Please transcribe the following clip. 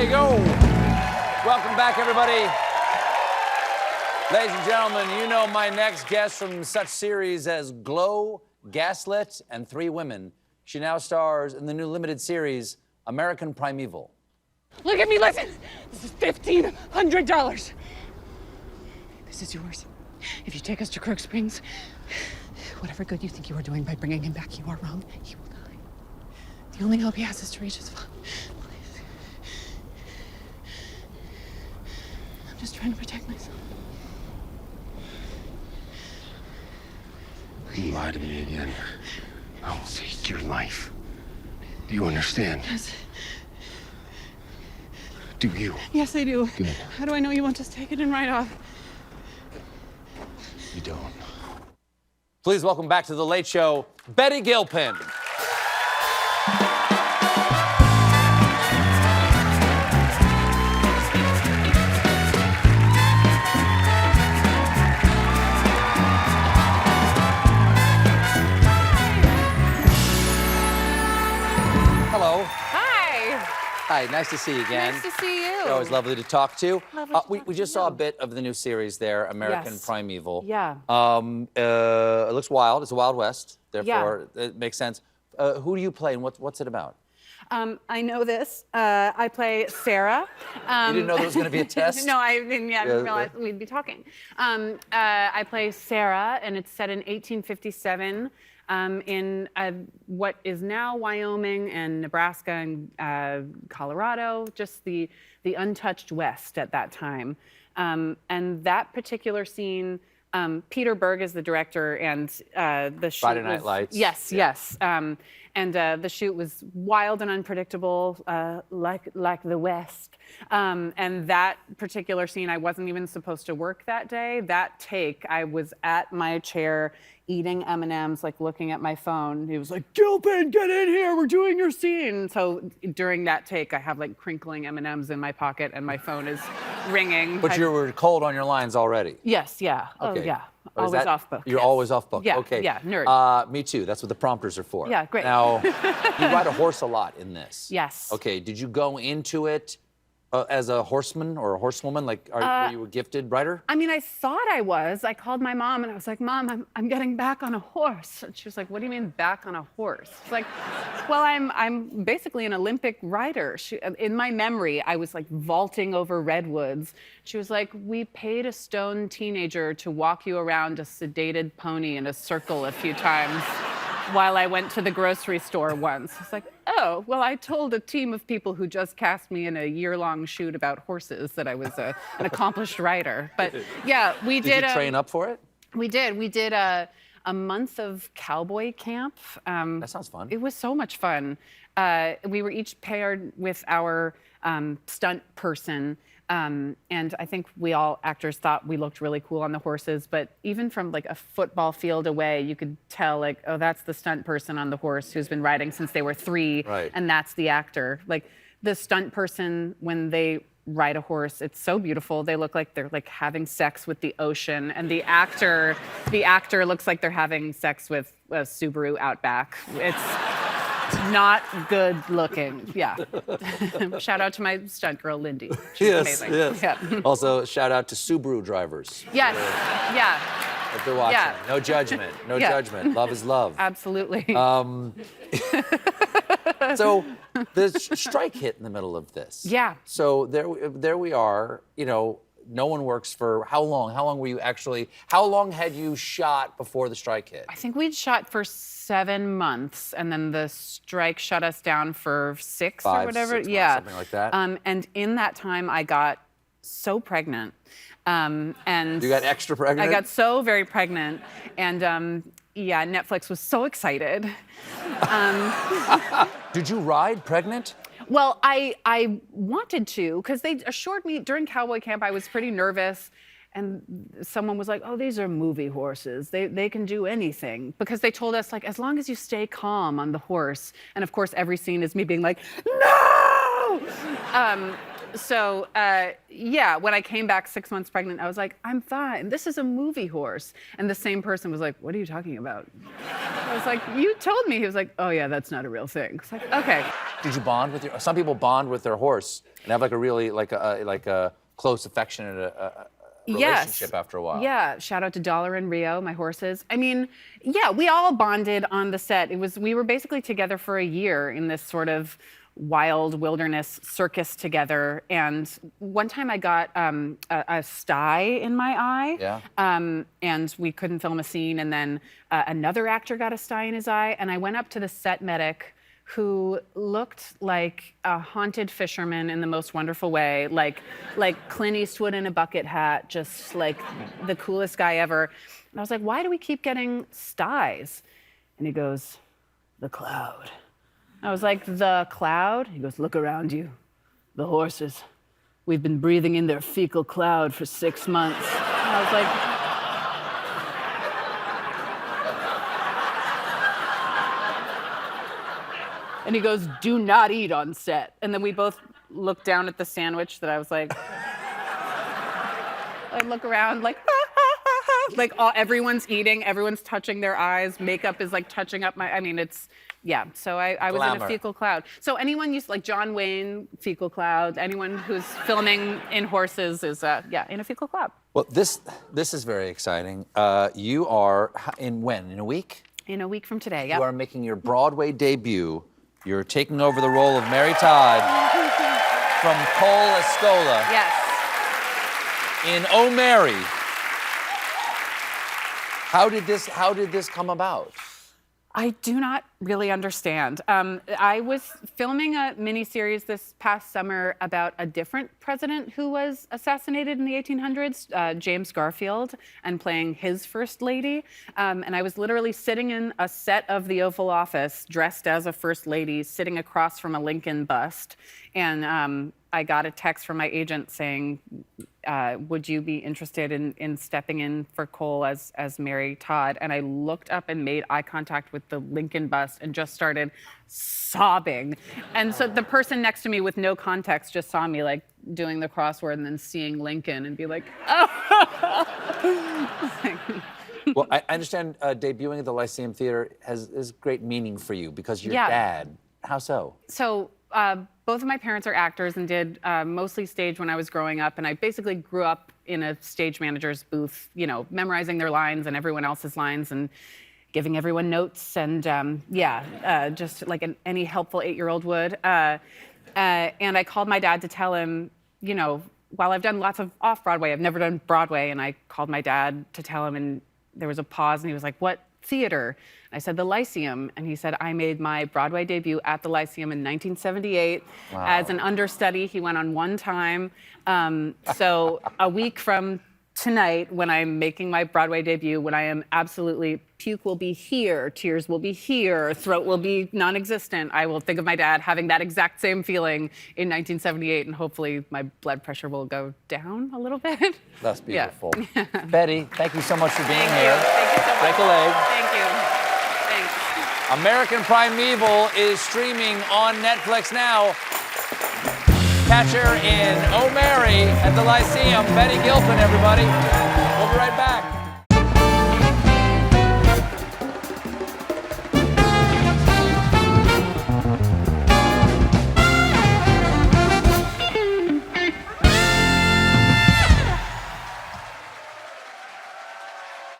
we go. Welcome back, everybody. Ladies and gentlemen, you know my next guest from such series as Glow, Gaslit, and Three Women. She now stars in the new limited series, American Primeval. Look at me, listen. This is $1,500. This is yours. If you take us to Crook Springs, whatever good you think you are doing by bringing him back, you are wrong. He will die. The only hope he has is to reach his father. Please. I'm just trying to protect myself. You lie to me again, I will take your life. Do you understand? Yes. Do you? Yes, I do. Good. How do I know you won't just take it and ride off? You don't. Please welcome back to The Late Show, Betty Gilpin. Hello. Hi. Hi, nice to see you again. Nice to see you. It's always lovely to talk to. Lovely to we talk just to saw a you. bit of the new series there, American Yes. Primeval. Yeah. It looks wild. It's a Wild West. Therefore, it makes sense. Who do you play and what's it about? I know this. I play Sarah. You didn't know there was going to be a test? No, I didn't realize we'd be talking. I play Sarah, and it's set in 1857 in what is now Wyoming and Nebraska and Colorado, just the untouched West at that time. And that particular scene, Peter Berg is the director, and the shoot Friday Night Lights. Yes, Yeah. yes. And the shoot was wild and unpredictable, like the West. And that particular scene, I wasn't even supposed to work that day. That take, I was at my chair eating M&Ms, like looking at my phone. He was like, Gilpin, get in here, we're doing your scene. So during that take, I have like crinkling M&Ms in my pocket and my phone is ringing. But you were cold on your lines already. Yes, yeah. Okay. Oh, yeah. Oh, is Always that- off book. You're yes. always off book. Yeah, Okay. yeah, nerd. Me too. That's what the prompters are for. Yeah, great. Now, you ride a horse a lot in this. Yes. Okay. Did you go into it as a horseman or a horsewoman? Like, were you a gifted rider? I mean, I thought I was. I called my mom and I was like, Mom, I'm getting back on a horse. And she was like, what do you mean back on a horse? It's like, well, I'm basically an Olympic rider. In my memory, I was like vaulting over redwoods. She was like, we paid a stoned teenager to walk you around a sedated pony in a circle a few times while I went to the grocery store once. It's like, oh, well, I told a team of people who just cast me in a year-long shoot about horses that I was an accomplished rider. But yeah, we did. Did you train up for it? We did. We did a month of cowboy camp. That sounds fun. It was so much fun. We were each paired with our stunt person. And I think we all actors thought we looked really cool on the horses, but even from like a football field away, you could tell like, oh, that's the stunt person on the horse who's been riding since they were 3, Right. and that's the actor. Like the stunt person, when they ride a horse, it's so beautiful. They look like they're like having sex with the ocean, and the actor looks like they're having sex with a Subaru Outback. It's not good looking. Yeah. Shout out to my stunt girl, Lindy. She's amazing. Yes. Yeah. Also, shout out to Subaru drivers. Yes. Yeah. If they're watching. Yeah. No judgment. No Yeah. judgment. Love is love. Absolutely. So the strike hit in the middle of this. Yeah. So there we are. You know, no one works for how long? How long were you actually? How long had you shot before the strike hit? I think we'd shot for 7 months, and then the strike shut us down for 6 or 5, whatever. 6 months, Yeah. something like that. And in that time, I got so pregnant. And You got extra pregnant? I got so very pregnant, and yeah, Netflix was so excited. Did you ride pregnant? Well, I wanted to, because they assured me during Cowboy Camp I was pretty nervous, and someone was like, oh, these are movie horses. They can do anything. Because they told us, like, as long as you stay calm on the horse. And of course, every scene is me being like, no! So, yeah, when I came back 6 months pregnant, I was like, I'm fine. This is a movie horse. And the same person was like, what are you talking about? I was like, you told me. He was like, oh, yeah, that's not a real thing. I was like, okay. Did you bond with your? Some people bond with their horse and have like a really like a close, affectionate relationship after a while. Yeah. Shout out to Dollar and Rio, my horses. I mean, yeah, we all bonded on the set. We were basically together for a year in this sort of wild wilderness circus together. And one time I got a sty in my eye. Yeah. And we couldn't film a scene. And then another actor got a sty in his eye. And I went up to the set medic, who looked like a haunted fisherman in the most wonderful way, like Clint Eastwood in a bucket hat, just like the coolest guy ever. And I was like, why do we keep getting styes? And he goes, the cloud. I was like, the cloud? He goes, look around you. The horses. We've been breathing in their fecal cloud for 6 months. And I was like, and he goes, do not eat on set. And then we both looked down at the sandwich that I was like, I look around like, like everyone's eating, everyone's touching their eyes, makeup is like touching up my, I mean, it's, yeah. So I was in a fecal cloud. So anyone used, like John Wayne, fecal cloud, anyone who's filming in horses is, yeah, in a fecal cloud. Well, this is very exciting. You are, in when? In a week? In a week from today, yeah. You are making your Broadway debut. You're taking over the role of Mary Todd from Cole Escola. Yes. In Oh Mary. How did this come about? I do not really understand. I was filming a miniseries this past summer about a different president who was assassinated in the 1800s, James Garfield, and playing his first lady. And I was literally sitting in a set of the Oval Office, dressed as a first lady, sitting across from a Lincoln bust. And I got a text from my agent saying, would you be interested in stepping in for Cole as Mary Todd? And I looked up and made eye contact with the Lincoln bust and just started sobbing. And so the person next to me with no context just saw me like doing the crossword and then seeing Lincoln and be like, oh. Well, I understand debuting at the Lyceum Theater is great meaning for you because your dad. How so? So both of my parents are actors and did mostly stage when I was growing up, and I basically grew up in a stage manager's booth, you know, memorizing their lines and everyone else's lines and giving everyone notes and just like any helpful 8-year-old would. And I called my dad to tell him, you know, while I've done lots of off-Broadway, I've never done Broadway, and I called my dad to tell him, and there was a pause, and he was like, what theater? I said, the Lyceum. And he said, I made my Broadway debut at the Lyceum in 1978 as an understudy. He went on one time. So a week from tonight, when I'm making my Broadway debut, when I am absolutely, puke will be here, tears will be here, throat will be non-existent, I will think of my dad having that exact same feeling in 1978, and hopefully my blood pressure will go down a little bit. That's beautiful. Yeah. Betty, thank you so much for being Thank here. You. Thank you so much. Break a leg. Thank you. Thanks. American Primeval is streaming on Netflix now. Catch her in Oh Mary at the Lyceum. Betty Gilpin, everybody. We'll be right back.